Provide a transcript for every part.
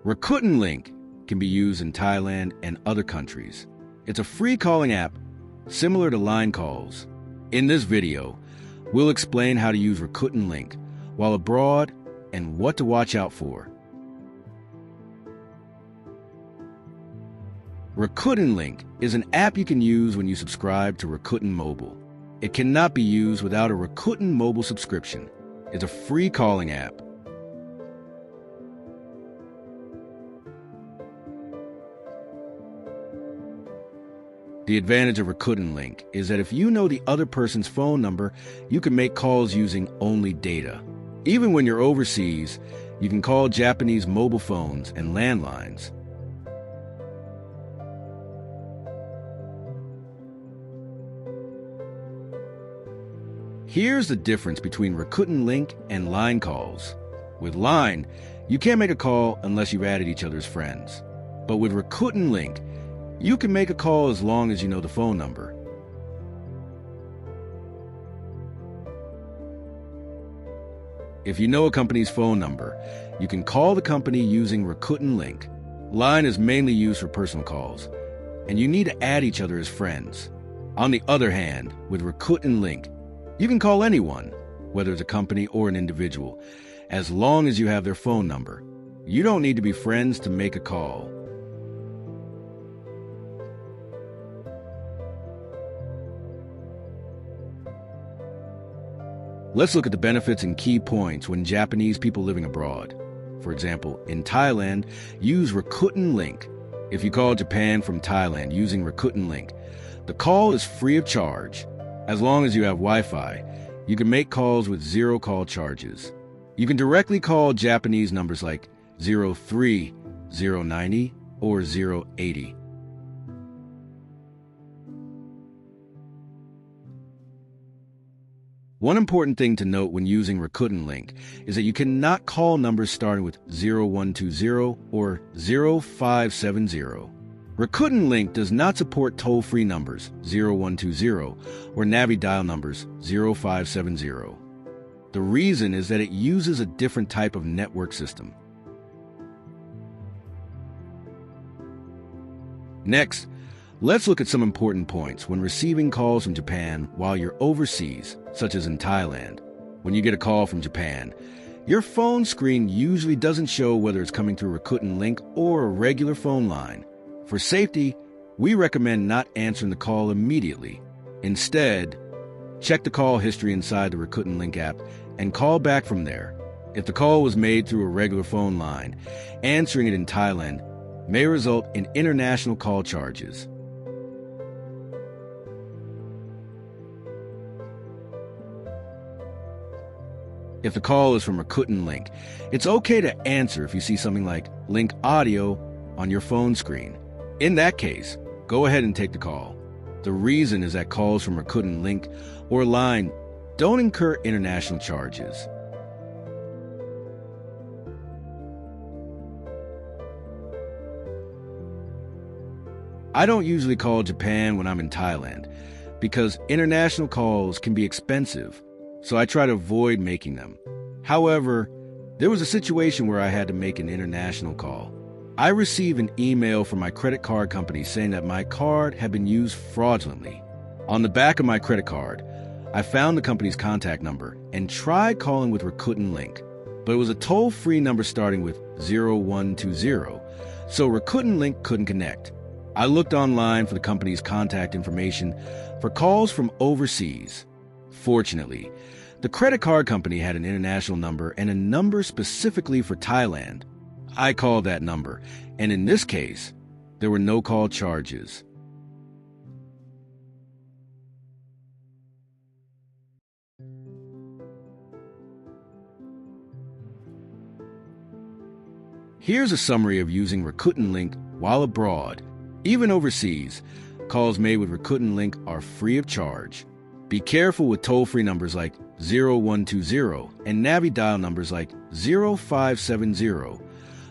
Rakuten Link can be used in Thailand and other countries. It's a free calling app similar to line calls. In this video, we'll explain how to use Rakuten Link while abroad and what to watch out for. Rakuten Link is an app you can use when you subscribe to Rakuten Mobile. It cannot be used without a Rakuten Mobile subscription. It's a free calling app. The advantage of Rakuten Link is that if you know the other person's phone number, you can make calls using only data. Even when you're overseas, you can call Japanese mobile phones and landlines. Here's the difference between Rakuten Link and line calls. With Line, you can't make a call unless you've added each other's friends. But with Rakuten Link, you can make a call as long as you know the phone number. If you know a company's phone number, you can call the company using Rakuten Link. Line is mainly used for personal calls, and you need to add each other as friends. On the other hand, with Rakuten Link, you can call anyone, whether it's a company or an individual, as long as you have their phone number. You don't need to be friends to make a call. Let's look at the benefits and key points when Japanese people living abroad. For example, in Thailand, use Rakuten Link. If you call Japan from Thailand using Rakuten Link, the call is free of charge. As long as you have Wi-Fi, you can make calls with zero call charges. You can directly call Japanese numbers like 03, 090, or 080. One important thing to note when using Rakuten Link is that you cannot call numbers starting with 0120 or 0570. Rakuten Link does not support toll-free numbers 0120 or Navi dial numbers 0570. The reason is that it uses a different type of network system. Next, let's look at some important points when receiving calls from Japan while you're overseas, such as in Thailand. When you get a call from Japan, your phone screen usually doesn't show whether it's coming through Rakuten Link or a regular phone line. For safety, we recommend not answering the call immediately. Instead, check the call history inside the Rakuten Link app and call back from there. If the call was made through a regular phone line, answering it in Thailand may result in international call charges. If the call is from Rakuten Link, it's okay to answer if you see something like Link Audio on your phone screen. In that case, go ahead and take the call. The reason is that calls from Rakuten Link or Line don't incur international charges. I don't usually call Japan when I'm in Thailand because international calls can be expensive, so I try to avoid making them. However, there was a situation where I had to make an international call. I received an email from my credit card company saying that my card had been used fraudulently. On the back of my credit card, I found the company's contact number and tried calling with Rakuten Link, but it was a toll-free number starting with 0120, so Rakuten Link couldn't connect. I looked online for the company's contact information for calls from overseas. Fortunately, the credit card company had an international number and a number specifically for Thailand. I called that number, and in this case, there were no call charges. Here's a summary of using Rakuten Link while abroad. Even overseas, calls made with Rakuten Link are free of charge. Be careful with toll-free numbers like 0120 and Navi dial numbers like 0570.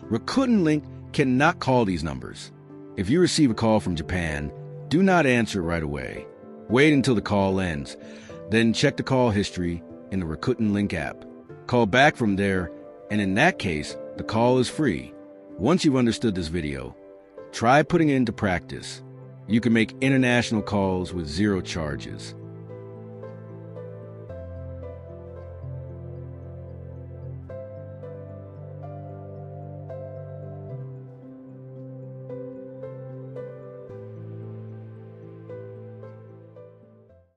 Rakuten Link cannot call these numbers. If you receive a call from Japan, do not answer it right away. Wait until the call ends, then check the call history in the Rakuten Link app. Call back from there, and in that case, the call is free. Once you've understood this video, try putting it into practice. You can make international calls with zero charges.